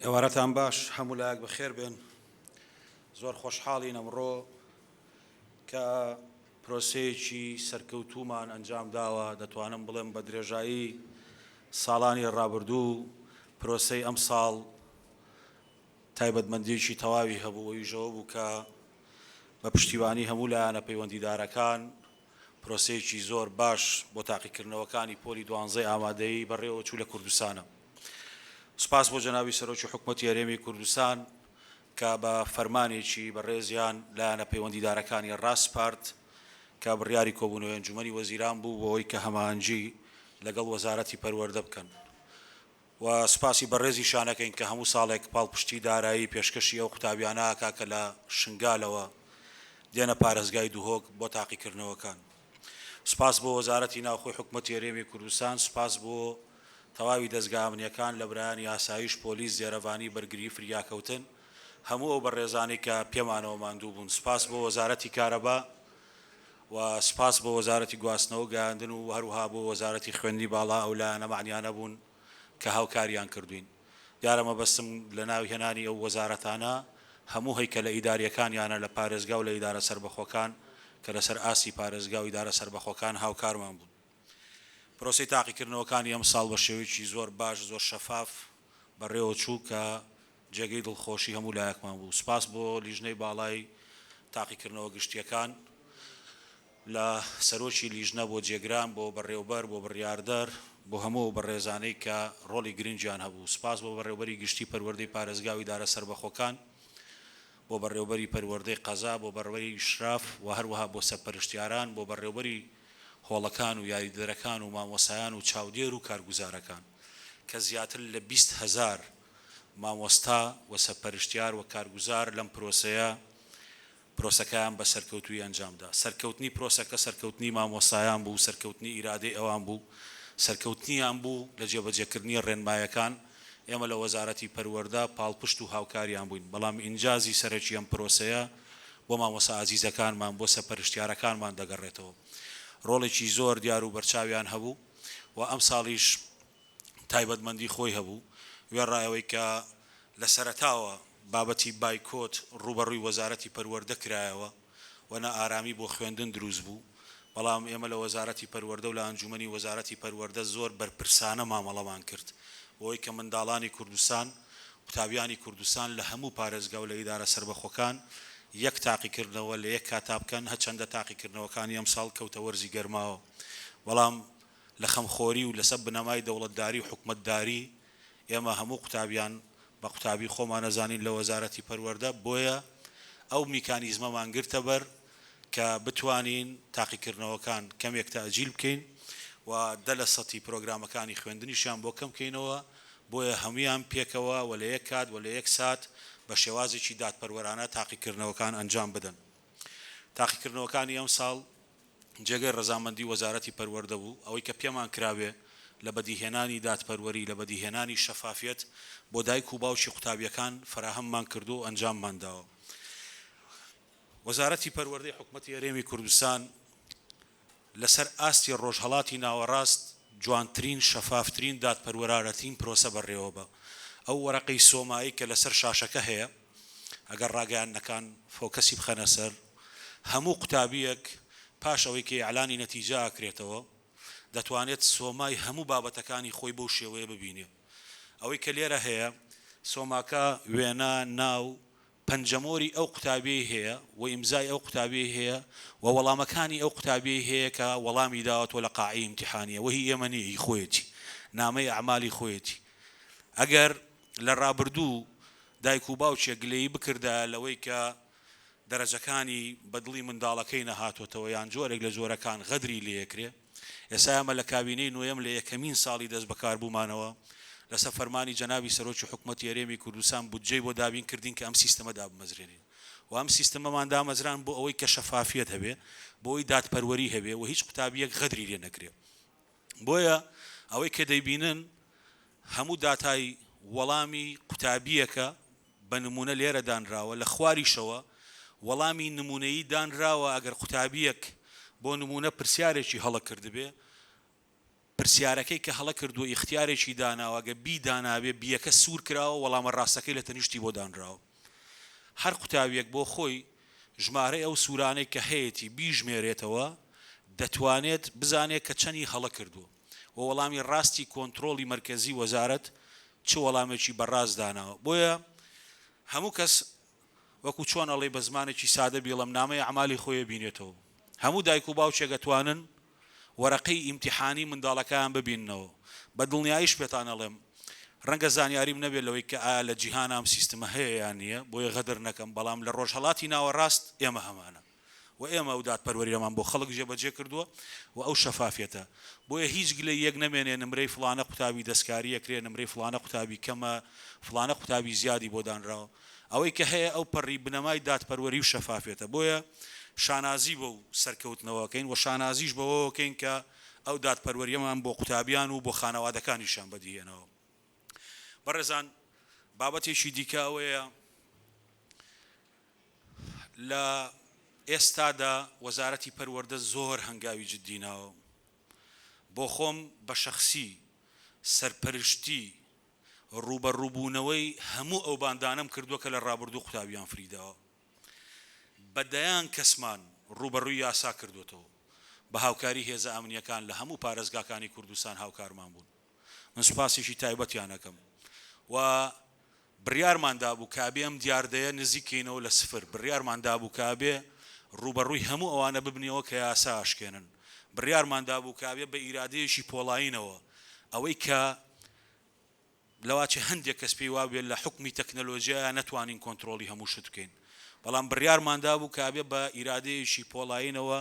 ئێوارەتان باش هەموو لایەک بەخێر بێن. زۆر خۆشحاڵین ئەمڕۆ کە پرۆسەیەکی سەرکەوتومان ئەنجام داوە. دەتوانم بڵێم بە درێژایی ساڵانی ڕابردوو پرۆسەی ئەم ساڵ تایبەتمەندیەکی تەواوی هەبوو ئەویژەوە بوو کە بە پشتیوانی هەموو لایەنە پەیوەندیدارەکان پرۆسەیەکی زۆر باش بۆ تاقیکردنەوەکانی پۆلی 12 ئامادەیی بەڕێوە چوو لە کوردستانە. سوپاس بۆ جەنابی سەرۆکی حکوومەتی هەرێمی کوردستان کە بە فەرمانێکی بەڕێزیان لایەنە پەیوەندیدارەکانی ڕاستپارت کە بڕیاری کۆبوونەوەی ئەنجومەنی وەزیران بوو بۆ ئەوەی کە هەماهەنگی لەگەڵ وەزارەتی پەروەردە بکەن و سوپاسی بەڕێزی شانەکەین کە هەموو ساڵێک پاڵپشتی دارایی پێشکەشی ئەو قوتابیانەکە کە لە شنگالەوە دێنە پارێزگای دووهۆک بۆ تاقیکردنەوەکان. سوپاس بۆ وەزارەتی ناوخۆی حکوومەتی هەرێمی کوردستان، سوپاس بۆ تەواوی دەستگا ئەمنیەکان لە برایانی ئاسایش، پۆلیس، زێرەڤانی، بەرگری، فریاکەوتن، هەموو ئەو بەڕێزانی کە پێمانەوە ماندوو بوون. سوپاس بۆ وەزارەتی کارەبا و سوپاس بۆ وەزارەتی گواستنەوە گەیاندن و هەروها بۆ وەزارەتی خوێندنی باڵا ئەو لایەنە معنیانە بوون کە هاوکاریان کردوین. دیارە مەبەستم لە ناوی هێنانی ئەو وەزارەتانە هەموو هەیکەلە ئیداریەکانیانە لە پارێزگا و لە ئیدارە سەربەخۆکان کە لەسەر ئاسی پارێزگا و ئیدارە سەربەخۆکان هاوکارمان بوون. پرۆسەی تاقیکردنەوەکانی ئەم ساڵ بە شێوەیەکی زۆر باش، زۆر شەفاف بەڕێوە چوو کە جێگەی دڵخۆشی هەموو لایەکمان بوو. سوپاس بۆ لیژنەی باڵای تاقیکردنەوە گشتیەکان لە سەرۆکی لیژنە بۆ جێگران، بۆ بەڕێوەبەر، بۆ بڕیاردەر، بۆ هەموو بەڕێزانەی کە ڕۆڵی گرنگیان هەبوو. سوپاس بۆ بەڕێوەبەری گشتی پەروەردەی پارێزگا و ئیدارە سەربەخۆکان، بۆ بەڕێوەبەری پەروەردەی قەزا، بۆ بەڕێوەبەری شراف و هەروەها بۆ سەرپەرشتیاران، بۆ بەڕێوەبەری هۆڵەکان و یاریدەرەکان و مامۆسایان و چاودێر و کارگوزارەکان کە زیاتر لە 20,000 مامۆستا و سەرپەرشتیار و کارگوزار لەم پرۆسەکەیان بە سەرکەوتوی ئەنجامدا. سەرکەوتنی پرۆسەکە سەرکەوتنی مامۆسایان بوو، سەرکەوتنی ئیرادەی ئەوان بوو، سەرکەوتنیان بوو لە جێبەجێکردنی ڕێنمایەکان. ئێمە لە وەزارەتی پەروەردە پاڵپشت و هاوکاریان بووین، بەڵام ئینجازی سەرەکی ئەم پرۆسەیە بۆ مامۆسا عەزیزەکانمان، بۆ سەرپەرشتیارەکانمان دەگەڕێتەوە. ڕۆڵێکی زۆر دیار و بەرچاویان هەبوو و ئەم ساڵیش تایبەتمەندی خۆی هەبوو. وێڕایەوەی کە لە سەرەتاوە بابەتی بایکۆت ڕوبەڕووی وەزارەتی پەروەردە کرایەوە و نە ئارامی بۆ خوێندن دروست بوو، بەڵام ئێمە لە وەزارەتی پەروەردە و لە ئەنجومەنی وەزارەتی پەروەردە زۆر بەرپرسانە مامەڵەمان کرد بۆی کە منداڵانی کوردستان، قوتابیانی کوردستان لە هەموو پارێزگا و لە ئیدارە سەربەخۆکان یەک تاقیکردنەوە لە یەک کاتا بکەن. هەچەندە تاقیکردنەوەکانی ئەم ساڵ کەوتە وەرزی گەرماوە، بەڵام لە خەمخۆری و لەسەر بنەمای دەوڵەتداری و حکومەتداری ئێمە هەموو قوتابیان بە قوتابی خۆمان نەزانین لە وەزارەتی پەروەردە، بۆیە ئەو میکانیزمەمان گرتە بەر کە بتوانین تاقیکردنەوەکان کەمێک تەئجیل بکەین و دە لە سەتی پرۆگرامەکانی خوێندنیشیان بۆ کەم بکەینەوە، بۆیە هەمویان پێکەوە و لە یەک کات و لە یەک سات بە شێوازێکی دادپەروەرانە تاقیکردنەوەکان ئەنجام بدەن. تاقیکردنەوەکانی ئەم ساڵ جێگەی ڕەزامەندی وەزارەتی پەروەردە بوو، ئەوەی کە پێمان کراوێ لە بەدیهێنانی دادپەروەری، لە بەدیهێنانی شەفافیت بۆ دایک و باوکی قوتابیەکان فراهەممان کردو و ئەنجاممان داوە. وەزارەتی پەروەردەی حکوومەتی هەرێمی کوردستان لەسەر ئاستی ڕۆژهەڵاتی ناوەڕاست جوانترین، شەفافترین، دادپەروەرارەترین پرۆسە بەڕێوە بە. ئەو وەرەقەی سۆمایی کە لەسەر شاشەکە هەیە، ئەگەر ڕاگەیاندنەکان فۆکەسی بخەنە سەر، هەموو قوتابیەک پاش ئەوەی کە ئیعلانی نەتیجە ئاکرێتەوە دەتوانێت سۆمای هەموو بابەتەکانی خۆی بەو شێوەیە ببینێ. ئەوەی کە لێرە هەیە سۆماکە وێنە، ناو، پەنجەمۆری ئەو قوتابیەی هەیە و ئیمزای ئەو قوتابیەی هەیە و وەڵامەکانی ئەو قوتابیەی هەیە کە وەڵامی داوەتەوە لە قاعەی ئیمتیحانیە، وەهی ئێمە نیە، خۆیەتی نامەی ئەعمالی خۆیەتی. ئەگەر لە ڕابردوو دایک و باوچێک گلەیی بکردە لەوەی کە دەرەجەکانی بەدڵی منداڵەکەی نەهاتۆتەوە یان جۆرێک لە جۆرەکان غەدری لێکرێ، ئێستا ئەمە لە کابینەی نوێم لە یەکەمین ساڵی دەست بەکار بوومانەوە لەسەر فەرمانی جەنابی سەرۆکی حکوومەتی هەرێمی کوردستان بودجەی بۆ دابین کردین کە ئەم سیستەمە دابمەزرێنین و ئەم سیستەمەمان دامەزران بۆ ئەوەی کە شەفافیت هەبێ، بۆ ئەوەی دادپەروەری هەبێ و هیچ قوتابیەک غەدری لێ نەکرێ. بۆیە ئەوەی کە دەیبینن هەموو داتای وەڵامی قوتابیەکە بە نمونە لێرە دانراوە، لە خواریشەوە وەڵامی نمونەیی دانراوە. ئەگەر قوتابیەک بۆ نمونە پرسیارێکی هەڵە کردبێ پرسیارەکەی کە هەڵە کردو ئیختیارێکی داناوە گە بی دانابێ بیەکە سوور کراوە وەڵامە ڕاستەکەی لە تەنیشتی بۆ دانراوە هەر قوتابیەک بۆ خۆی ژمارەی ئەو سوورانەی کە هەیەی بیژمێرێتەوە دەتوانێت بزانێت کە چەندی هەڵە کردو و وەڵامی ڕاستی کۆنتترۆلی مرکزی وەزارەت چ وەڵامێکی بەڕاست داناوە بۆیە هەموو کەس وەکو چۆن ئەڵێ بە زمانێکی سادە بیڵم نامەی ئەعمالی خۆی بینێتەوە هەموو دایک و باوچێک دەتوانن وەرەقەی ئیمتیحانی منداڵەکان ببیننەوە بە دڵنیاییش پێتان ئەڵێم ڕەنگە زانیاریم نەبێت لەوەی کە ئایا لە جیهان ئەم سیستمە هەیە یان نییە بۆیە غەدر نەکەم بەڵام لە ڕۆژهەڵاتی ناوەڕاست ئێمە هەمانە و ئێمە ئەو دادپەروەریەمان بۆ خەڵک جێبەجێ کردووە و ئەو شەفافیەتە بۆیە هیچ گلەی یەک نەمێنێ نمرەی فلانە قوتابی دەستکاری ئەکرێ نمرەی فلانە قوتابی کەمە فلانە قوتابی زیادی بۆ دانراوە ئەوەی کە هەیە ئەو پەڕی بنەمای دادپەروەری و شەفافیەتە بۆیە شانازی بۆ سەرکەوتنەوەکەین و شانازیش بەوەکەین کە ئەو دادپەروەریەمان بۆ قوتابیان و بۆ خانەوادەکانیشان بەدیهێنەوە بەڕێزان بابەتێکی دیکە ئەوەیە لە ئێستادا وەزارەتی پەروەردە زۆر هەنگاوی جددیناوە بۆ خۆم بە شەخسی سەرپەرشتی ڕوبەڕووبوونەوەی هەموو ئەو باندانم کردووە کە لە ڕابردوو قوتابیان فریداوە بەدەیان کەسمان ڕوبەڕووی یاسا کردوێتەوە بە هاوکاری هێزە ئەمنیەکان لە هەموو پارێزگاکانی کوردستان هاوکارمان بوون من سوپاسێکی تایبەتیان ئەەکەم و بڕیارماندا بوو کابێ ئەم دیاردەیە نزیکەینەوە لە سفر بڕیارماندا بوو کابێ ڕوبەڕووی هەموو ئەوانە ببنیەوە کە یاسا ئاشکێنن بڕیارماندا بوو کابێ بە ئیرادەیەکی پۆڵاینەوە ئەوەی کە لەواچە هەندێک کەس پێی وابێت لە حکمی تەکنەلۆژیا نەتوانین کۆنتترۆلی هەموو شت بکەین بەڵام بڕیارماندا بوو کابێ بە ئیرادەیەکی پۆڵاینەوە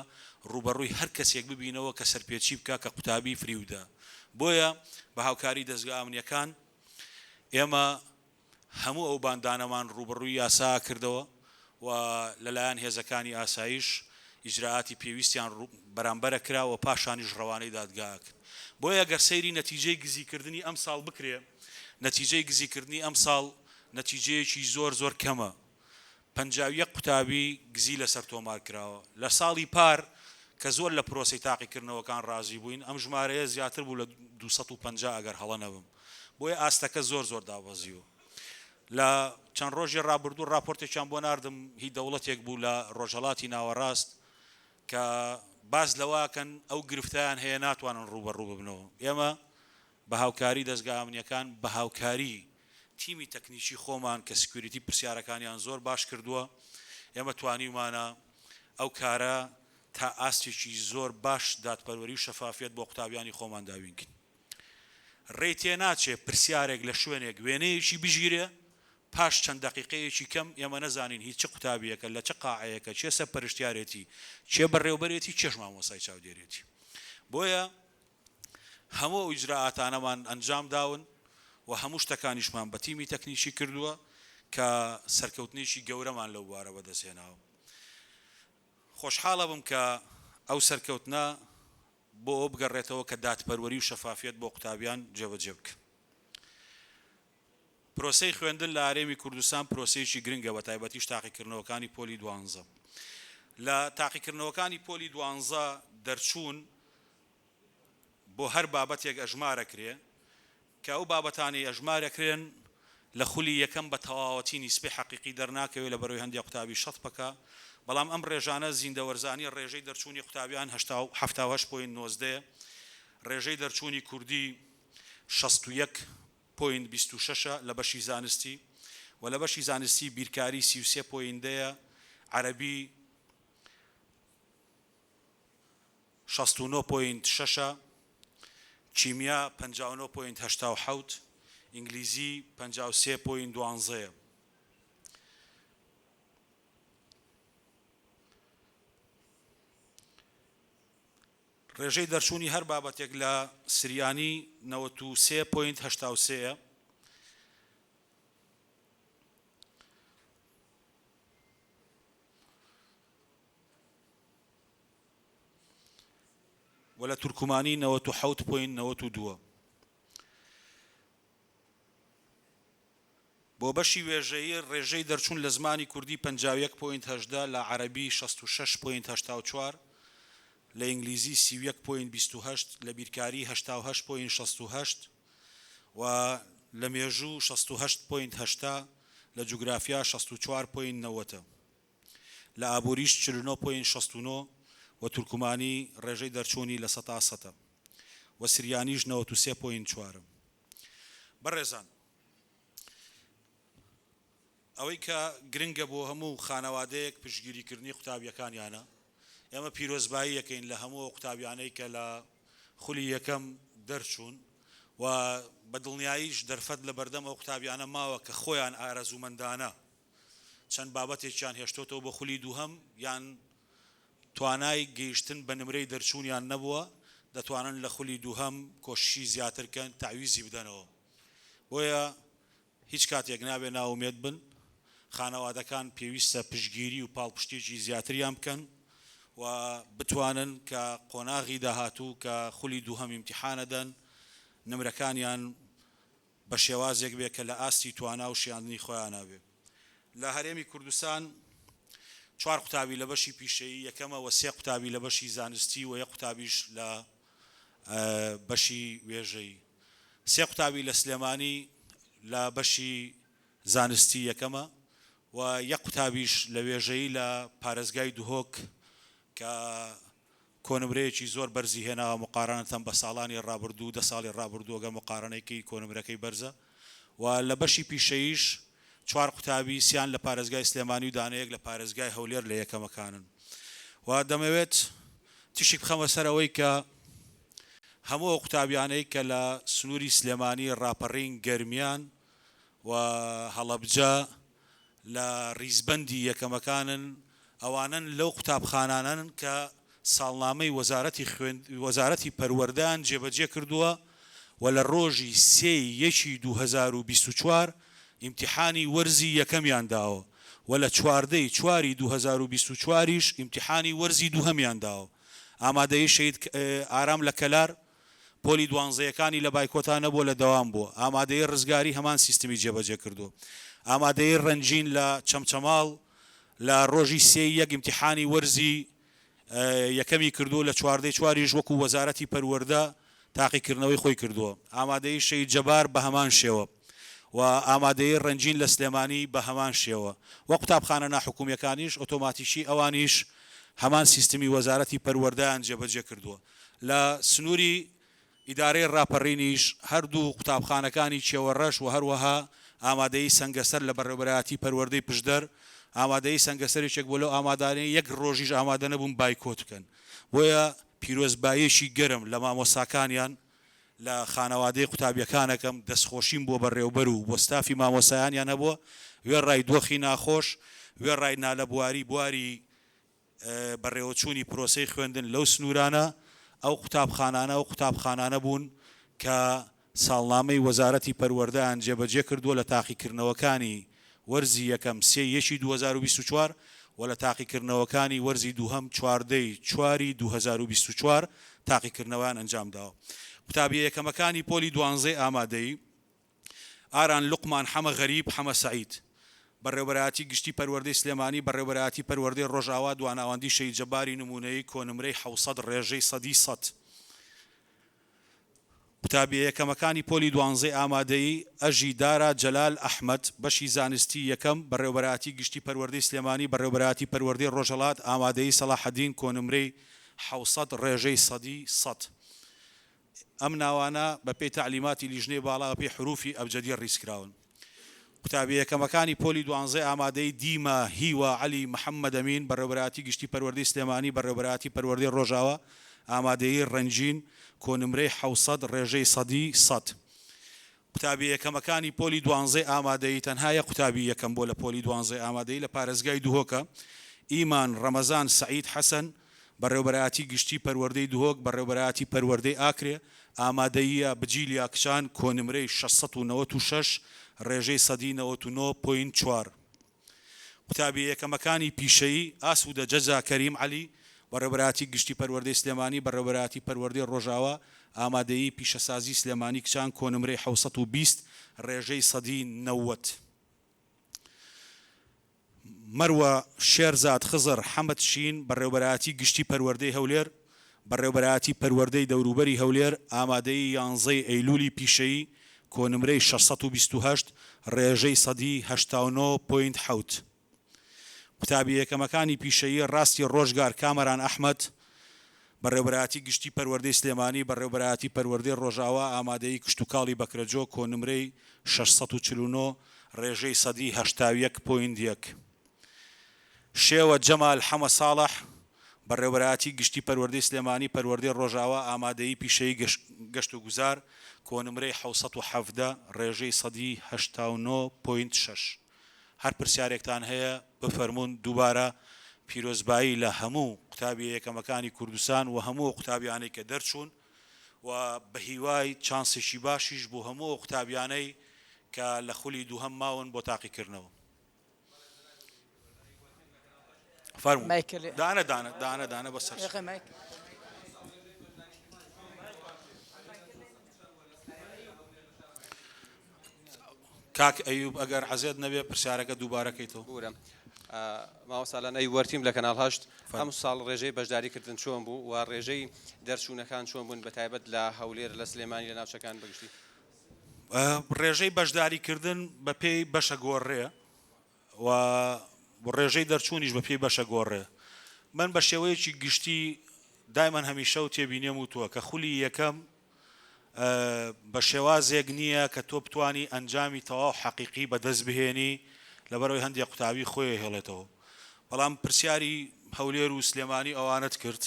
ڕوبەڕووی هەر کەسێک ببینەوە کە سەرپێچی بکە کە قوتابی فریودا بۆیە بە هاوکاری دەستگا ئەمنیەکان ئێمە هەموو ئەو باندانەمان ڕوبەڕووی یاسا کردەوە و لەلایەن هێزەکانی ئاسایش ئیجراعاتی پێویستیان بەرامبەرە کراوە پاشانیش ڕەوانەی دادگا کرد بۆیە گەر سەیری نەتیجەی گزیکردنی ئەم ساڵ بکرێ نەتیجەی گزیکردنی ئەم ساڵ نەتیجەیەکی زۆر زۆر کەمە 51 قوتابی گزی لەسەر تۆمار کراوە لە ساڵی پار کە زۆر لە پرۆسی تاقیکردنەوەکان ڕازی بووین ئەم ژمارەیە زیاتر بوو لە 250 ئەگەر هەڵە نەبم بۆیە ئاستەکە زۆر زۆر داوەزیوە لە چەند ڕۆژی ڕابردوو راپۆرتێکیان بۆ ناردم هی دەوڵەتێک بوو لە ڕۆژهەڵاتی ناوەڕاست کە باز لەواکەن ئەو گرفتیان هەیە ناتوانن ڕوبەڕوو ببنەوە ئێمە بە هاوکاری دەستگا ئەمنیەکان بە هاوکاری تیمی تەکنیکی خۆمان کە سکیوریتی پرسیارەکانیان زۆر باش کردووە ئێمە توانیمانە ئەو کارە تا ئاستێکی زۆر باش دادپەروەری و شەفافیت بۆ قوتابیانی خۆمان داوینکن ڕێی تێ ناچێت پرسیارێک لە شوێنێک وێنەیەکی بژیرێ پاش چەند دقیقەیەکی کەم ئێمە نەزانین هیچ چ قوتابیەکە لە چه قاعەیەکە چێ سەرپەرشتیارێتی چێ بەڕێوەبەرێتی چێژ مامۆستای چاودێرێتی بۆیە هەموو ئەو ئیجراعاتانەمان ئەنجام داون و هەموو شتەکانیشمان بە تیمی تەکنیکی کردووە کە سەرکەوتنێکی گەورەمان لەو بوارە بەدەستهێناوە خۆشحاڵە بم کە ئەو سەرکەوتنە بۆ ئەو بگەڕێتەوە کە دادپەروەری و شەفافیت بۆ قوتابیان جێبەجێ بکە پرۆسەی خوێندن لە هەرێمی کوردستان پرۆسەیەکی گرنگە بە تایبەتیش تاقیکردنەوەکانی پۆلی 12 لە تاقیکردنەوەکانی پۆلی 12 دەرچوون بۆ هەر بابەتێک ئەژمارەکرێ کە ئەو بابەتانی ئەژمارەکرێن لە خولی یەکەم بە تەواوەتی نیسبەی حەقیقی دەرناکەوێت لە بەرەوەی هەندێک قوتابی شەت بکە بەڵام ئەم ڕێژانە زیندەوەرزانی ڕێژەی دەرچوونی قوتابیان 78.90 ڕێژەی دەرچوونی کوردی 61.26 لە بەشی زانستی و لە بەشی زانستی بیرکاری 33.10 عەرەبی 69.6 چیمیا 59.87 ئینگلیزی 53.12 ڕێژەی دەرچوونی هەر بابەتێک لە سریانی 93.83 و لە تورکمانی 97.92 بۆ بەشی وێژەیی ڕێژەی دەرچوون لە زمانی کوردی 51.18 لە عەرەبی 66.84 لە ئینگلیزی 31.28 لە بیرکاری 88.68 و لە مێژوو 68.8 لە جوگرافیا 64.90 لە ئابووریش 49.69 و تورکمانی ڕێژەی دەرچوونی لە 100 و سریانیش 93.4. بەڕێزان، ئەوەی کە گرنگە بۆ هەموو خانەوادەیەک پشتگیریکردنی قوتابیەکانیانە، ئێمە پیرۆزبایی یەکەین لە هەموو قوتابیانەی کە لە خولی یەکەم دەرچوون و بە دڵنیاییش دەرفەت لە بەردەم ئەو قوتابیانە ماوە کە خۆیان ئارەزومەندانە چەند بابەتێکیان هێشتۆتەوە بە خولی دووهەم یان توانای گەیشتن بە نمرەی دەرچوونیان نەبووە، دەتوانن لە خولی دووهەم کۆششی زیاترکەن تعویزی بدەنەوە. بۆیە هیچ کاتێک نابێ ناومێت بن، خانەوادەکان پێویستە پشتگیری و پاڵپشتێکی زیاتریان بکەن و بتوانن کە قۆناغی داهاتوو کە خولی دووهەم ئیمتیحانەدەن نمرەکانیان بە شێوازێک بێ کە لە ئاستی توانا و شیاندنی خۆیان نابێ. لە هەرێمی کوردستان 4 قوتابی لە بەشی پیشەیی یەکەمە و 3 قوتابی لە بەشی زانستی و 1 قوتابیش لە بەشی وێژەی. 3 قوتابی لە سلێمانی لە بەشی زانستی یەکەمە و 1 قوتابیش لە وێژەی لە پارێزگای دوهۆک کە کۆنمرەیەکی زۆر بەرزی هێناوە مقارنەتەن بە ساڵانی ڕابردوو 10 ساڵی ڕابردووەگە مقارنەیەکی کۆنمرەکەی بەرزە و لە بەشی پیشەیش 4 قوتابی سیان لە پارێزگای سلێمانی و دانەیەک لە پارێزگای هەولێر لە یەکەمەکانن. و دەمەوێت تشێک بخەمە سەر ئەوەی کە هەموو قوتابیانەی کە لە سنووری سلێمانی ڕاپەڕین گەرمیان و هەڵەبجە لە ڕیزبەندی یەکەمەکانن، ئەوانن لەو قوتابخانانن کە ساڵنامەی وەزارەتی پەروەردەیان جێبەجێ کردووە و لە ڕۆژی 3/1/2024 ئیمتیحانی وەرزی یەکەمیان داوە و لە 14/4/2024 ئیمتیحانی وەرزی دووهەمیان داوە. ئامادەیی شەید ئارام لە کەلار پۆلی دوانزەیەکانی لە بایکۆتانە بۆ لە دەوام بووە. ئامادەیی ڕزگاری هەمان سیستمی جێبەجێ کردو. ئامادەیی ڕەنجین لە چەمچەماڵ لە ڕۆژی 3/1 ئیمتیحانی وەرزی یەکەمی کردو لە 14/4 وەکو وەزارەتی پەروەردە تاقیکردنەوەی خۆی کردووە. ئامادەیی شەید جەبار بە هەمان شێوە و ئامادەیی ڕەنجین لە سلێمانی بە هەمان شێوە و قوتابخانە ناحکومیەکانیش ئۆتۆماتیشی ئەوانیش هەمان سیستمی وەزارەتی پەروەردەیان جێبەجێ کردووە. لە سنووری ئیدارەی ڕاپەڕینیش هەردوو قوتابخانەکانی چێوەڕەش و هەروەها ئامادەیی سەنگەسەر لە بەڕێوەبەرایەتی پەروەردەی پشدەر ئامادەیی سەنگەسەرێکێک بۆ لەو ئامادانەی 1 ڕۆژیش ئامادە نەبوون بایکۆت بکەن. بۆیە پیرۆزباییەکی گەرم لە مامۆساکانیان لە خانەوادەی قوتابیەکانەکەم دەستخۆشیم بۆ بەڕێوەبەر و بۆ ستافی مامۆسایانیان هەبووە، وێڕای دۆخی ناخۆش، وێڕای نالەبواری بواری بەڕێوەچوونی پرۆسەی خوێندن لەو سنوورانە ئەو قوتابخانانە بوون کە ساڵنامەی وەزارەتی پەروەردەیان جێبەجێ کردووە لە تاقیکردنەوەکانی وەرزی یەکەم 3/1/2024 و لە تاقیکردنەوەکانی وەرزی دووهەم 14/4/2024 تاقیکردنەوەیان ئەنجام داوە. قوتابیە یەکەمەکانی پۆلی دوانزەی ئامادەیی ئاران لوقمان حەمە غەریب حەمە سەعید بەڕێوەبەرایەتی گشتی پەروەردەی سلێمانی بەڕێوەبەرایەتی پەروەردەی ڕۆژاوا دواناوەندی شەید جەباری نمونەیی کۆنمرەی 700 ڕێژەی 100. قوتابیە یەکەمەکانی پۆلی دوانزەی ئامادەیی ئەژی دارا جەلال ئەحمەد بەشی زانستی یەکەم بەڕێوەبەرایەتی گشتی پەروەردەی سلێمانی بەڕێوەبەرایەتی پەروەردەی ڕۆژهەڵات ئامادەیی سەلاحەدین کۆنمرەی 700 ڕێژەی 100. ئەم ناوانە بە پێی تعلیماتی لیژنەی باڵا بە پێی حروفی ئەبجەدی ڕیزکراون. قوتابیە یەکەمەکانی پۆلی دوانزەی ئامادەی دیمە هیوە عەلی محەممەد ئەمین بەڕێوەبەرایەتی گشتی پەروەردەی سلێمانی بەڕێوەبەرایەتی پەروەردەی ڕۆژاوا ئامادەیی ڕەنجین کۆنمرەی 700 ڕێژەی 100. قوتابیە یەکەمەکانی پۆلی دوانزەی ئامادەیی تەنها یەک قوتابی یەکەم بۆ لە پۆلی دوانزەی ئامادەیی لە پارێزگای دوهۆکە ئیمان ڕەمەزان سەعید حەسەن بەڕێوەبەرایەتی گشتی پەروەردەی دوهۆک بەڕێوەبەرایەتی پەروەردەی ئاکرێ ئامادەییە بجیلیا کچان کۆنمرەی 696 ڕێژەی 199.4. قوتابیە یەکەمەکانی پیشەیی ئاسوودە جەزا کەریم عەلی بەڕێوەبەرایەتی گشتی پەروەردەی سلێمانی بەڕێوەبەرایەتی پەروەردەی ڕۆژاوا ئامادەیی پیشەسازی سلێمانی کچان کۆنمرەی 720 ڕێژەی 190. مەروە شێرزاد خزر حەمەد شین بەڕێوەبەرایەتی گشتی پەروەردەی هەولێر بەڕێوەبەرایەتی پەروەردەی دەوروبەری هەولێر ئامادەی 11 ئەیلولی پیشەیی کۆنمرەی 628 ڕێژەی سەدی 89.7 قوتابی یەکەمەکانی پیشەیی ڕاستی ڕۆژگار کامەران ئەحمەد بەڕێوەبەرایەتی گشتی پەروەردەی سلێمانی بەڕێوەبەرایەتی پەروەردەی ڕۆژاوا ئامادەی کشتتوکاڵی بەکرەجۆ کۆنمرەی 649 ڕێژەی سەدی 81.1 شێوە جەمال حەمە ساڵح بەڕێوەبەرایەتی گشتی پەروەردەی سلێمانی پەروەردەی ڕۆژاوا ئامادەی پیشەیی گەشت و گوزار کۆنمرەی 717 ڕێژەی سەدی 89.6 هەر پرسیارێکتان هەیە بفەرمونون دووبارە پیرۆزبایی لە هەموو قوتابی یەکەمەکانی کوردستان و هەموو قوتابیانەی کە دەرچوون و بە هیوای چانسێکی باشیش بۆ هەموو قوتابیانەی کە لە خولی دووهەم ماون بۆ تاقیکردنەوە. فەرموو دانە بەسەر کاک ئەیوب ئەگەر حەزێت نەبێ پرسیارەکە دووبارەکەیتەوە. ماوەساڵانەی وەرتیم لە کەناڵ هەشت هەموو ساڵ ڕێژەی بەشداریکردن چۆن بوو و ڕێژەی دەرچوونەکان چۆن بوون بە تایبەت لە هەولێر لە سلێمانی لە ناوچەکان بەگشتی؟ ڕێژەی بەشداریکردن بە پێی بەشە گۆڕێ و ڕێژەی دەرچوونیش بە پێی بەشە گۆڕێ. من بە شێوەیەکی گشتی دایمان هەمیشە و تێبینێم و تۆ کە خولی یەکەم بە شێوازێک نییە کە تۆ بتانی ئەنجامی تەواو حەقیقی بەدەست بهێنی لەبەرەوەی هەندێک قوتابی خۆی هێڵێتەوە. بەڵام پرسیاری هەولێر و سلێمانی ئەوانت کرد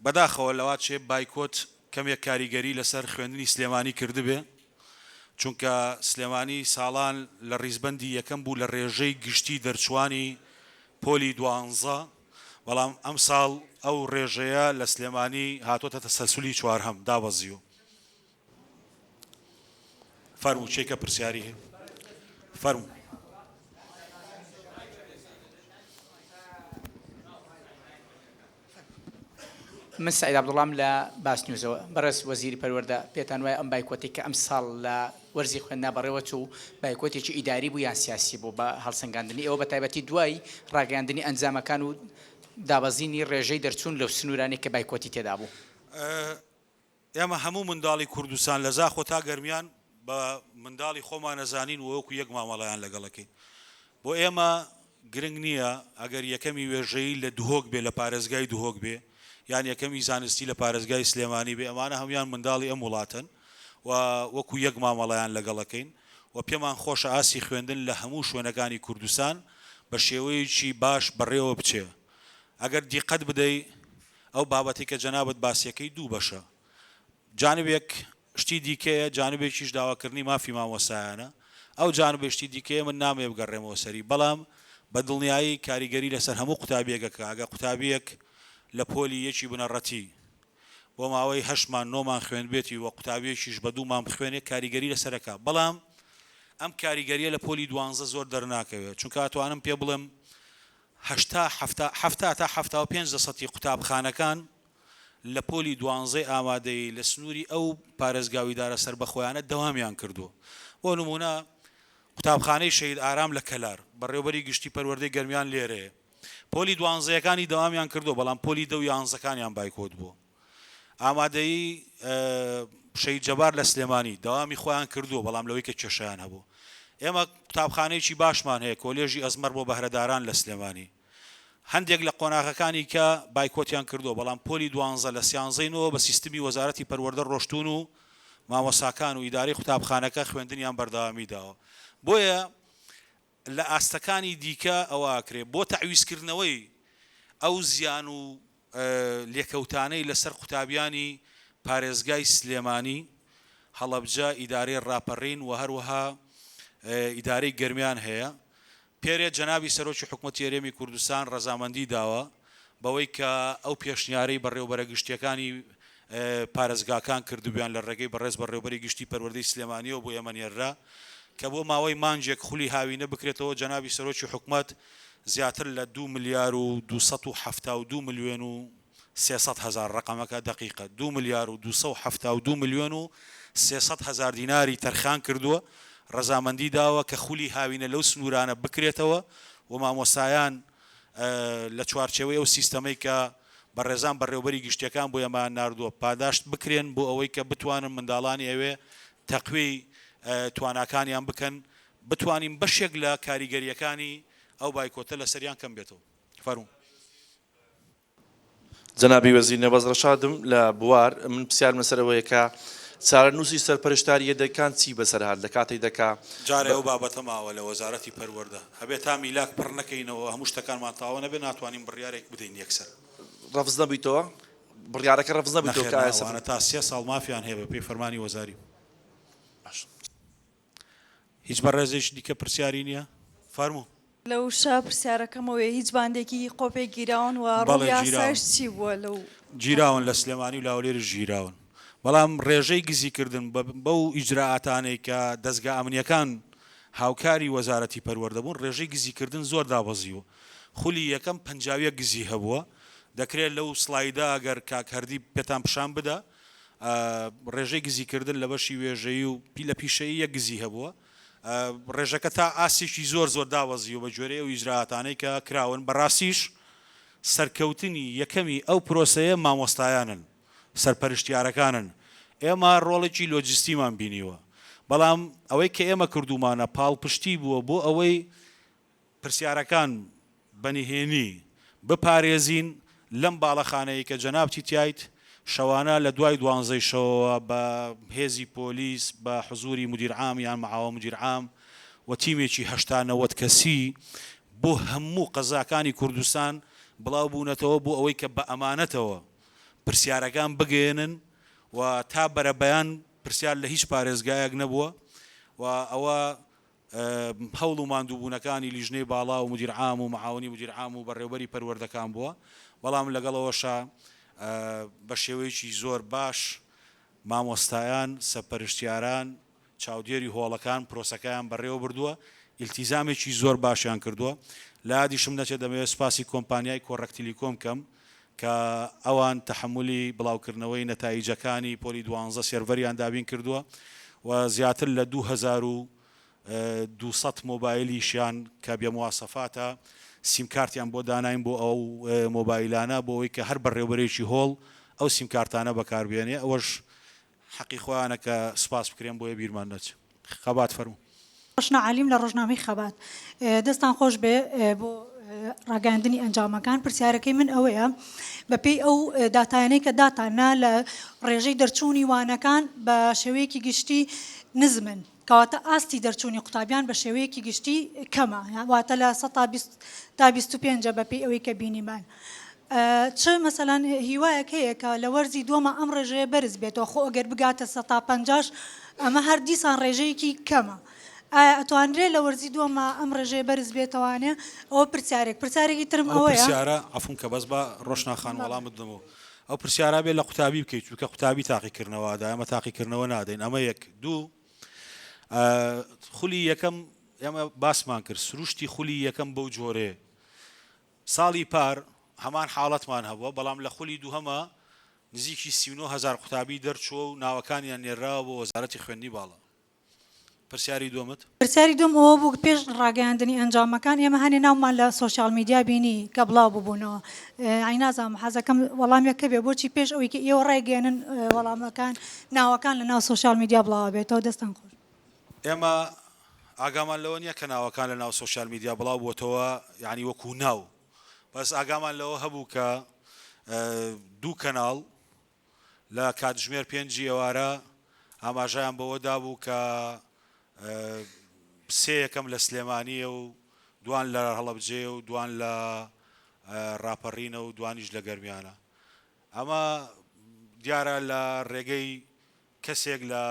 بەداخەوە لەوات شێ بایکۆت کەمێک کاریگەری لەسەر خوێندنی سلێمانی کردبێ چونکە سلێمانی ساڵان لە ڕیزبەندی یەکەم بوو لە ڕێژەی گشتی دەرچوانی پۆلی 12 بەڵام ئەم ساڵ ئەو ڕێژەیە لە سلێمانی هاتۆتە تەسەلسولی چوارهەم دابەزیوە. فەرموو چێکە پرسیاری هەیە؟ فەرموو. من سعید عەبدوڵڵام لە باسنیوزەوە. بەڕێز وەزیری پەروەردە پێتان وایە ئەم بایکۆتی کە ئەم ساڵ لە وەرزی خوێندنا بەڕێوەچ و بایکۆتێکی ئیداری بوو یان سیاسی بوو بە هەڵسەنگاندنی ئەوە بە تایبەتی دوای ڕاگەیاندنی ئەنجامەکان و دابەزینی ڕێژەی دەرچوون لەو سنوورانی کە بایکۆتی تێدا بوو؟ ئێمە هەموو منداڵی کوردستان لە زاخۆ تا گەرمیان بە منداڵی خۆمان نەزانین و وەکو یەک مامەڵەیان لەگەڵەکەی. بۆ ئێمە گرنگ نییە ئەگەر یەکەمی وێژەیی لە دوهۆک بێ لە پارێزگای دوهۆک بێ یان یەکەمی زانستی لە پارێزگای سلێمانی بێ ئەمانە هەمویان منداڵی ئەم وڵاتن و وەکو یەک مامەڵەیان لەگەڵەکەین و پێمان خۆشە ئاسی خوێندن لە هەموو شوێنەکانی کوردستان بە شێوەیەکی باش بەڕێوە بچێ. ئەگەر دیقەت بدەی ئەو بابەتی کە جەنابەت باسیەکەی دوو بەشە، جانبێک شتی دیکەیە جانبێکیش داواکردنی مافی مامۆسایانە، ئەو جانبێ شتی دیکەیە من نامێ بگەڕێمەوە سەری، بەڵام بە دڵنیایی کاریگەری لەسەر هەموو قوتابیەکەکە ئەگە قوتابیەک لە پۆلی یەکی بنەڕەتی بۆ ماوەی 8مان 9مان خوێن بێتی و قوتابیەکیش بە 2مان بخوێنێ کاریگەری لەسەرەکە. بەڵام ئەم کاریگەریە لە پۆلی 12 زۆر دەرناکەوێت چونکە ئەتوانم پێ بڵێم 70 تا 75% قوتابخانەکان لە پۆلی 12 ئامادەی لە سنووری ئەو پارێزگاوی دارە سەر بەخۆیانە دەوامیان کردو. بۆ نمونە قوتابخانەی شەید ئارام لە کەلار بەڕێوەبەری گشتی پەروەردەی گەرمیان لێرەیە، پۆلی 12ەکانی دەوامیان کردو بەڵام پۆلی 10 و 11ەکانیان بایکۆت بوو. ئامادەی شەید جەبار لە سلێمانی دەوامی خۆیان کردو بەڵام لەوەی کە کێشەیان هەبوو. ئێمە قوتابخانەیەکی باشمان هەیە کۆلێژی ئەزمەر بۆ بەهرەداران لە سلێمانی، هەندێک لە قۆناغەکانی کە بایکۆتیان کردو بەڵام پۆلی 12 لە سیانزەینەوە بە سیستمی وەزارەتی پەروەردە ڕۆشتون و مامۆساکان و ئیدارەی قوتابخانەکە خوێندنیان بەردەوامی داوە. بۆیە لە ئاستەکانی دیکە ئەوەکرێ بۆ تەعویزکردنەوەی ئەو زیان و لێکەوتانەی لەسەر قوتابیانی پارێزگای سلێمانی هەڵەبجە ئیدارەی ڕاپەڕین و هەروەها ئیدارەی گەرمیان هەیە. پێرێ جەنابی سەرۆکی حکومەتی هەرێمی کوردستان ڕەزامەندی داوە بەوەی کە ئەو پێشنیارەی بەڕێوەبەرە گشتیەکانی پارێزگاکان کردویان لە ڕێگەی بەڕێز بەڕێوەبەری گشتی پەروەردەی سلێمانیەوە بۆ ئێمە نێررا کە بۆ ماوەی مانجێک خولی هاوینە بکرێتەوە. جەنابی سەرۆکی حکومەت زیاتر لە 2 ملیار و 272 ملیۆن و 300 هزار ڕقەمەکە دقیقە 2 ملیار و 272 ملیۆن و 300 هزار دیناری تەرخان کردووە، ڕەزامەندی داوە کە خولی هاوینە لەو سنوورانە بکرێتەوە و مامۆسایان لە چوارچێوەی ئەو سیستەمەی کە بەڕێزان بەڕێوەبەری گشتیەکان بۆ ئێمە ناردووە پاداشت بکرێن بۆ ئەوەی کە بتوانن منداڵانی ئەوێ تەقوی تواناکانیان بکەن بتوانین بەشێک لە کاریگەریەکانی ئەو بایکۆتە لە سەریان کەم بێتەوە. فەرموو. جەنابی وەزیر نەبەز ڕەشادم لە بوار من پرسیارم لەسەرەوەیە کە چارەنووسی سەرپەرشتاری یەدەکان چی بەسەرهات لە کاتێک دەکا جارێ ئەو بابەتە ماوە لە وەزارەتی پەروەردە هەبێت تا میلاک پڕ نەکەینەوە هەموو شتەکانمان تاوە نەبێت ناتوانین بڕیارێک بدەین یەکسەر ڕەفز نەبیتەوە بڕیارەکە ڕەفز نەبیتەوە کە ئەوانە تا 3 ساڵ مافیان هەیە بە پێی فەرمانی وەزاری. هیچ بەڕێزێکی دیکە پرسیاری نییە؟ فەرموو. لەو شا پرسیارەکەمەوەی هیچ باندێکی خۆپێک گیراون و ڕووی یاساش چی بووە لەو گیراون لە سلێمانی و لاولێرش گیراون بەڵام ڕێژەی گزیکردن بەو ئیجراعاتانەی کە دەستگا ئەمنیەکان هاوکاری وەزارەتی پەروەردە بوون ڕێژەی گزیکردن زۆر دابەزیوە خولی یەکەم پەنجاویە گزی هەبووە دەکرێت لەو سلایدا ئەگەر کاک هەردی پێتان پیشان بدە ڕێژەی گزیکردن لە بەشی وێژەیی و لە پیشەیی یەک گزی هەبووە ڕێژەکە تا ئاسیشی زۆر داوەزیوە بە جۆرەیە و ئیجراعاتانەی کە کراون بەڕاستیش سەرکەوتنی یەکەمی ئەو پرۆسەیە مامۆستایانن سەرپەرشتیارەکانن ئێمە ڕۆڵێکی لۆجستیمان بینیوە بەڵام ئەوەی کە ئێمە کردومانە پاڵپشتی بووە بۆ ئەوەی پرسیارەکان بەنهێنی بپارێزین لەم باڵەخانەیە کە جەنابی تایت شەوانە لە دوای 12 شەوە بە هێزی پۆلیس بە حزوری مدیرعام یان معاوە مدیرعام و تیمێکی 89 کەسی بۆ هەموو قەزاکانی کوردستان بڵاو بوونەتەوە بۆ ئەوەی کە بە ئەمانەتەوە پرسیارەکان بگەێنن و تا بەرەبەیان پرسیار لە هیچ پارێزگایەک نەبووە و ئەوە هەوڵ و ماندووبوونەکانی لیژنەی باڵا و مدیرعام و معاونی مدیرعام و بەڕێوەبەری پەروەردەکان بووە بەڵام لەگەڵەوەشە بە شێوەیەکی زۆر باش مامۆستایان سەرپەرشتیاران چاودێری هۆڵەکان پرۆسەکەیان بەڕێوە بردووە ئیلتیزامێکی زۆر باشیان کردووە لە یادیشم نەچێت دەمەوێت سپاسی کۆمپانیای کۆڕەکتیلیکۆم کەم کە ئەوان تەحملی بڵاوکردنەوەی نەتایجەکانی پۆلی 12 سێڤەریان دابین کردووە و زیاتر لە 2200 مۆبایلیشیان کە بێ مواسەفاتە سیمکارتیان بۆ داناین بۆ ئەو مۆبایلانە بۆ ئەوەی کە هەر بەڕێوەبەرێکی هۆڵ ئەو سیمکارتانە بەکاربێنێ ئەوەش حەقی خۆیانە کە سپاس بکرێن بۆیە بیرمان نەچ خەبات فەرموو ڕۆژنا عالیم لە ڕۆژنامەی خەبات دەستان خۆش بێ بۆ ڕاگەاندنی ئەنجامەکان پرسیارەکەی من ئەوەیە بەپێی ئەو داتایانەی کە داتانە لە ڕێژەی دەرچوونی وانەکان بە شێوەیەکی گشتی نزمن کەواتە ئاستی دەرچوونی قوتابیان بە شێوەیەکی گشتی کەمە واتە لە 100 تا 25 بەپێی ئەوەی کە بینیمان چ مەسەلەن هیوایەک هەیە کە لە وەرزی دووەمە ئەم ڕێژەیە بەرز بێتەوە خۆ ئەگەر بگاتە 150 ئەمە هەر دیسان ڕێژەیەکی کەمە ئەتوانرێت لە وەرزی دووەمە ئەم ڕێژەیە بەرز بێتەوانێ ئەوە پرسیارێکی ترم ئەوەیە پرسیارە عەفوم کە بەس بە ڕۆشناخان وەڵامت دەمەوە ئەو پرسیارە بێت لە قوتابی بکەیت چونکە قوتابی تاقیکردنەوەدا ئەمە تاقیکردنەوە نادەین ئەمە یەک دوو خولی یەکەم ئێمە باسمان کرد سروشتی خولی یەکەم بەو جۆرێ ساڵی پار هەمان حاڵەتمان هەبووە بەڵام لە خولی دووهەمە نزیکی 39,000 قوتابی دەرچووە و ناوەکانیان نێراوە بۆ وەزارەتی خوێندنی باڵا پرسیاری دووەمت پرسیاری دوم ئەوە بوو پێش ڕاگەاندنی ئەنجامەکان ئێمە هەنێ ناومان لە سوۆسیال میدیا بینی کە بڵاو ببوونەوە عینازانم حەزەکەم وەڵامێکە بێ بۆچی پێش ئەوەی کە ئێوە ڕایگەێنن وەڵامەکان ناوەکان لە ناو سوۆسیال میدیا بڵاوە بێتەوە دەستان خۆش ئێمە ئاگامان لەوە نییە کە ناوەکان لە ناو سوۆسیال میدیا بڵاو بۆتەوە یعنی وەکو ناو بەس ئاگامان لەوە هەبوو کە دوو کەناڵ لە کاتژمێر 5 ئێوارە ئاماژەیان بەوەدا بوو کە سێ یەکەم لە سلێمانیە و دوان لە هەڵەبجێ و دوان لە ڕاپەڕینە و دوانیش لە گەرمیانە ئەمە دیارە لە ڕێگەی کەسێک لە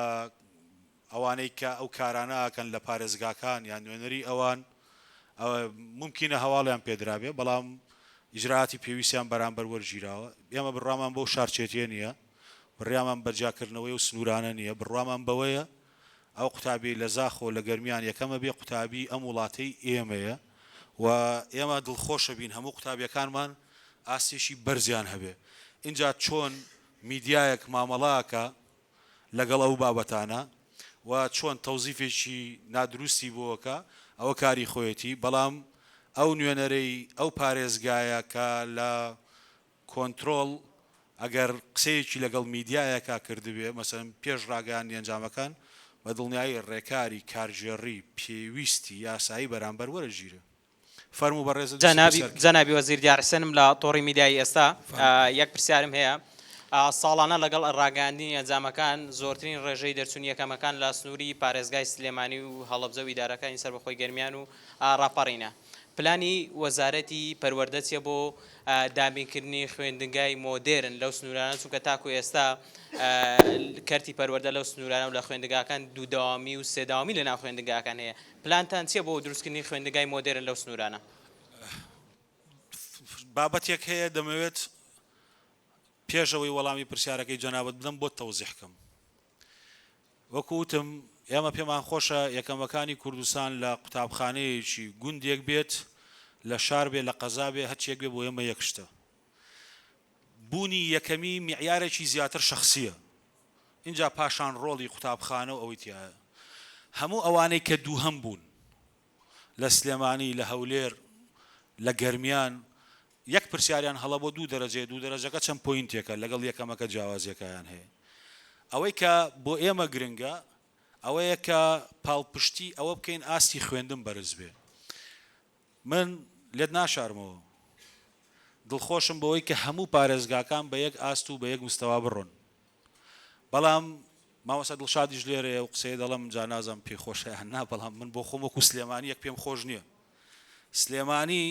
ئەوانەی کە ئەو کارانەکەن لە پارێزگاکان یان نوێنەری ئەوان ممکنە هەواڵیان پێدرابێ بەڵام ئیجراعاتی پێویستیان بەرامبەر وەرگیراوە ئێمە بڕوامان بەو شارچێتیە نییە بڕیامان بەرجاکردنەوەی و سنوورانە نییە بڕوامان بەوەیە ئەو قوتابی لە زاخۆ لە گەرمیان یەکەمە بێ قوتابی ئەم وڵاتەی ئێمەیە و ئێمە دڵخۆشە بین هەموو قوتابیەکانمان ئاستێکی بەرزیان هەبێ اینجا چۆن میدیایەک مامەڵاکە لەگەڵ ئەو بابەتانە و چۆن تەوزیفێکی نادروستی بۆکە ئەوە کاری خۆیەتی بەڵام ئەو نوێنەرەی ئەو پارێزگایە کە لە کۆنتترۆل ئەگەر قسەیەکی لەگەڵ میدیایەکە کردبێ مەسەن پێش ڕاگەیاندنی ئەنجامەکان بە دڵنیایی ڕێکاری کارژێڕی پێویستی یاسایی بەرامبەر وەرەگیرە. فەرموو بەڕێز جەنابی وەزیر دیارەسەنم لە تۆڕی میدیایی ئێستا یەک پرسیارم هەیە ساڵانە لەگەڵ ڕاگەاندنی ئەنجامەکان زۆرترین ڕێژەی دەرچوونی یەکەمەکان لە سنووری پارێزگای سلێمانی و هەڵەبجە و ئیدارەکانی سەربەخۆی گەرمیان و ڕاپەڕینە. پلانی وەزارەتی پەروەردەچیە بۆ دابینکردنی خوێندنگای مۆدێرن لەو سنوورانە چونکە تاکو ئێستا کەرتی پەروەردە لەو سنوورانە و لە خوێندنگاکان دووداوامی و سێداوامی لە ناو خوێندنگاکان هەیە. پلانتان چییە بۆ دروستکردنی خوێندنگای مۆدێرن لەو سنوورانە؟ بابەتێک هەیە دەمەوێت پێشەوەی وەڵامی پرسیارەکەی جەنابەت بدەم بۆ تەوزیحکەم. وەکوتم ئێمە پێمان خۆشە یەکەمەکانی کوردستان لە قوتابخانەیەکی گوندێک بێت لە شار بێ لە قەزا بێ هەرچێک بێ بۆ ئێمە یەکشتە. بوونی یەکەمی میعیارێکی زیاتر شەخصیە. اینجا پاشان ڕۆڵی قوتابخانە و ئەوەی تایە. هەموو ئەوانەی کە دووهەم بوون لە سلێمانی لە هەولێر لە گەرمیان یەک پرسیاریان هەڵە بۆ دوو دەرەجەکە چەند پۆینتێکە لەگەڵ یەکەمەکە جیاوازیەکەیان هەیە. ئەوەی کە بۆ ئێمە گرنگە ئەوەیە کە پاڵپشتی ئەوە بکەین ئاستی خوێندن بەرز بێ. من لێت ناشارمەوە دڵخۆشم بەوەی کە هەموو پارێزگاکان بە یەک ئاست و بە یەک مستەوا بڕۆن. بەڵام مامۆستا دڵشادیش لێرەیە و قسەیە دەڵم جا نازم پێی خۆشیان نا بەڵام من بۆ خۆم وەکو سلێمانی یەک پێم خۆش نییە. سلێمانی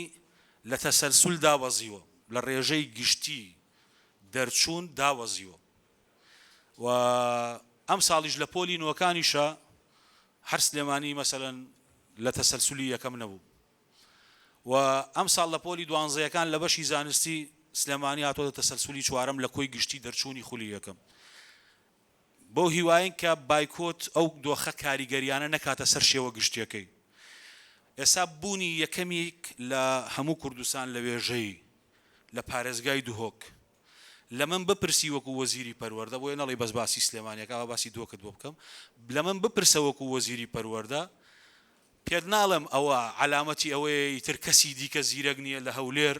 لە تەسەلسول داوەزیوە لە ڕێژەی گشتی دەرچوون داوەزیوە و ئەم ساڵیش لە پۆلی نوەکانیشە هەر سلێمانی مەسەلەن لە تەسەلسولی یەکەم نەبوو و ئەم ساڵ لە پۆلی دوانزەیەکان لە بەشی زانستی سلێمانی هاتۆتە تەسەلسولی چوارەم لە کۆی گشتی دەرچوونی خولی یەکەم. بۆ هیوایین کە بایکۆت ئەو دۆخە کاریگەریانە نەکاتە سەر شێوە گشتیەکەی. ئێستا بوونی یەکەمیک لە هەموو کوردستان لە وێژەی لە پارێزگای دوهۆک لە من بپرسی وەکو وەزیری پەروەردە بۆیە نەڵێ بەس باسی سلێمانیەکە باسی دۆکت بۆ بکەم لە من بپرسە وەکو وەزیری پەروەردە پێت ناڵم ئەوە علامەتی ئەوەیە ئیتر کەسی دیکە زیرەک نییە لە هەولێر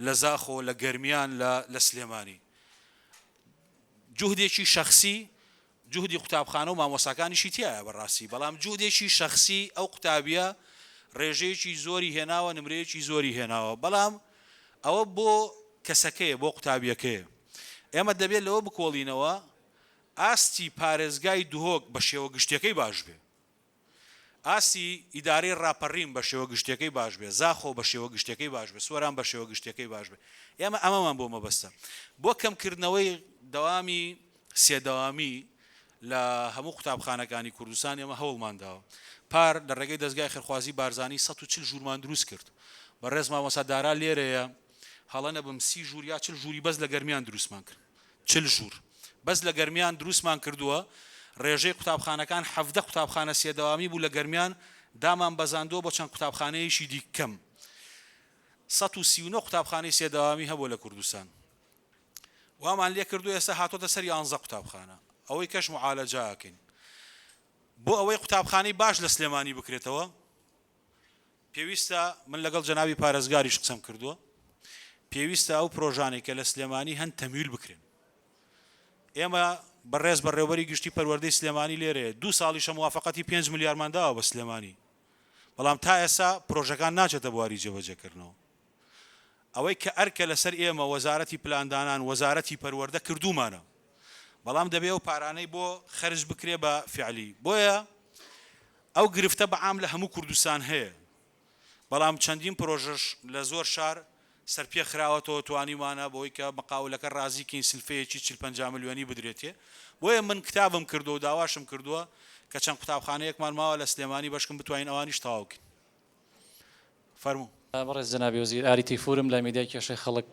لە زاخۆ لە گەرمیان لە سلێمانی. جوهدێکی شەخسی جوهدی قوتابخانە و مامۆساکانیشی تایە بەڕاستی بەڵام جوهدێکی شەخسی ئەو قوتابیە ڕێژەیەکی زۆری هێناوە نمرەیەکی زۆری هێناوە بەڵام ئەوە بۆ کەسەکەیە بۆ قوتابیەکەیە. ئێمە دەبێت لەوە بکۆڵینەوە ئاستی پارێزگای دوهۆک بە شێوە گشتەکەی باش بێ ئاسی ئیدارەی ڕاپەڕین بە شێوە گشتەکەی باش بێ زاخۆ بە شێوە گشتەکەی باش بێ سوەران بە شێوە گشتەکەی باش بێ. ئێمە ئەمەمان بۆ مەبەستە بۆ کەمکردنەوەی دەوامی سێدەوامی لە هەموو قوتابخانەکانی کوردستان ئێمە هەوڵمانداوە. پار لە ڕێگەی دەستگای خێرخوازی بارزانی 140 ژوورمان دروست کرد. بەڕێز مامۆستادارا لێرەیە هەڵە نەبم 30 ژوور یا 40 ژووری بەس لە گەرمیان دروستمان کرد. 40 ژوور بەس لە گەرمیان دروستمان کردووە. ڕێژەی قوتابخانەکان 17 قوتابخانە سێدەوامی بوو لە گەرمیان دامان بەزاندۆ بۆ چەند قوتابخانەیەشی دیکەم. 139 قوتابخانەی سێدەوامی هەبوو لە کوردستان. وامان لێ کردو ئێستا هاتۆتە سەر 11 قوتابخانە. ئەوەی کەش معالەجاکەین. بۆ ئەوەی قوتابخانەی باش لە سلێمانی بکرێتەوە پێویستە من لەگەڵ جەنابی پارێزگاریش قسەم کردووە پێویستە ئەو پرۆژانێک کە لە سلێمانی هەن تەمویل بکرێن. ئێمە بەڕێز بەڕێوەبەری گشتی پەروەردەی سلێمانی لێرەیە 2 ساڵیشە موافقەتی 5 ملیارمان داوە بە سلێمانی بەڵام تا ئێستا پرۆژەکان ناچێتە بواری جێبەجێکردنەوە. ئەوەی کە ئەرکە لەسەر ئێمە وەزارەتی پلاندانان وەزارەتی پەروەردە کردومانە بەڵام دەبێ و پارانەی بۆ خەرج بکرێ بە فعلی. بۆیە ئەو گرفتە بەعام لە هەموو کوردستان هەیە بەڵام چەندین پرۆژەش لە زۆر شار سەرپێ خراوەتەوە توانیمانە بۆی کە مەقاولەکە ڕازیکەین سلفەیەکی 40-50 ملیۆنی بدرێتێ. بۆیە من کتابم کردو و داواشم کردووە کە چەند قوتابخانەیەکمان ماوە لە سلێمانی بەشکم بتوانین ئەوانیش تەواوکەین. فەرموو. بەڕێز جەنابی وەزیر ئاری تەیفورم لە میدیای کێشەی خەڵک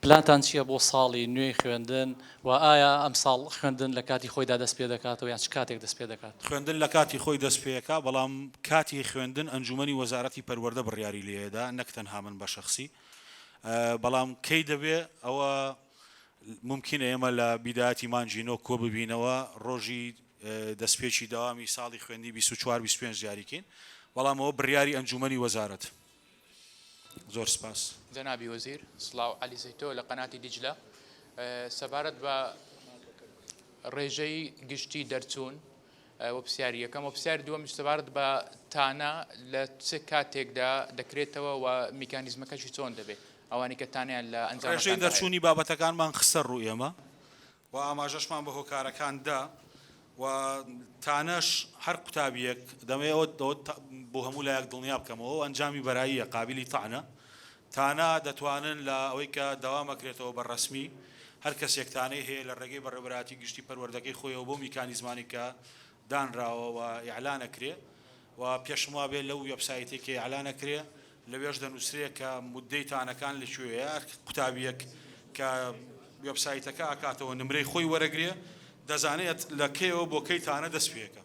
پلانتان چییە بۆ ساڵی نوێی خوێندن و ئایا ئەم ساڵ خوێندن لە کاتی خۆیدا دەست پێ دەکاتەوە یان چ کاتێک دەست پێ دەکات؟ خوێندن لە کاتی خۆی دەست پێەکە بەڵام کاتی خوێندن ئەنجومەنی وەزارەتی پەروەردە بڕیاری لێدا نەک تەنها من بە شەخسی بەڵام کەی دەبێ ئەوە ممکنە ئێمە لە بیداەتی مانجینۆ کۆ ببینەوە ڕۆژی دەستپێکی داوامی ساڵی خوێندی 24-25 دیاریکەین بەڵام ئەوە بڕیاری ئەنجومەنی وەزارەت. زۆر سپاس. جنابی وەزیر سڵاو عەلی زەیتۆ لە قەناتی دیجلە سەبارەت بە ڕێژەی گشتی دەرچوون و پرسیاری یەکەم و پرسیاری دووەم سەبارەت بە تانە لە چه کاتێکدا دەکرێتەوە و میکانیزمەکەشی چۆن دەبێت ئەوانی کە تانیان لە ئەنجام ڕێژەی دەرچوونی بابەتەکانمان خسە ڕوو ئێمە و ئاماژەشمان بە هۆکارەکاندا و تانەش هەر قوتابیەک دەمەوێت بۆ هەموو لایەک دڵنیا بکەمەوە ئەنجامی بەراییە قابلی تانە دەتوانن لە ئەوەی کە داوامەکرێتەوە بەڕەسمی هەر کەسێکتانەی هەیە لە ڕێگەی بەڕێوەبەراتی گشتی پەروەردەکەی خۆیەوە بۆ میکانیزمانی کە دانراوە و ئیعلانەکرێ و پێشموا بێت لەو وێبسایتێکی ئیعلانەکرێ لەوێش دەنووسرێ کە مودەی تانەکان لەکوێیە قوتابیەک کە وێبسایتەکە ئاکاتەوە نمرەی خۆی وەرەگرێ دەزانێت لە کێوە بۆ کەی تانە دەست پێەکە